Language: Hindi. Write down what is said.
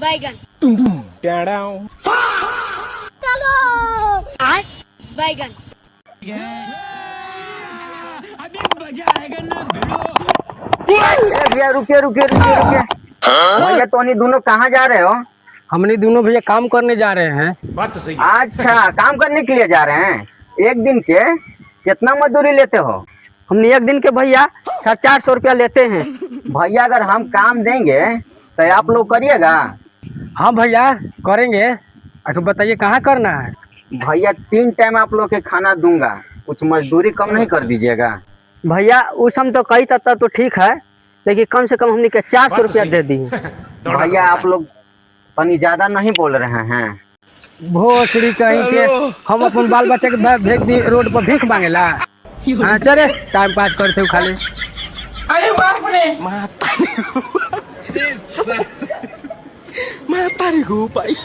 बैगन। चलो बैगन। भैया रुकिए रुकिए रुकिए रुकिए। भैया टोनी दोनों कहाँ जा रहे हो? हमने दोनों भैया काम करने जा रहे हैं। बात तो सही है। अच्छा काम करने के लिए जा रहे हैं। एक दिन के कितना मजदूरी लेते हो? हमने एक दिन के भैया 400 रुपया लेते हैं। भैया अगर हम काम देंगे तो आप लोग करिएगा? हाँ भैया करेंगे। अच्छा बताइए कहाँ करना है? भैया 3 टाइम आप लोग के खाना दूंगा, कुछ मजदूरी कम नहीं कर दीजिएगा? भैया उस हम तो कही तब तो ठीक है, लेकिन कम से कम हमने के 400 रुपया दे दी। भैया आप लोग तनी ज्यादा नहीं बोल रहे हैं। भोसड़ी कहीं के हम अपन बाल बच्चा के भेज दी रोड पर भीख मांगेला। हाँ चले टाइम पास करते हो खाली। अरे बाप रे मैं तारी को भाई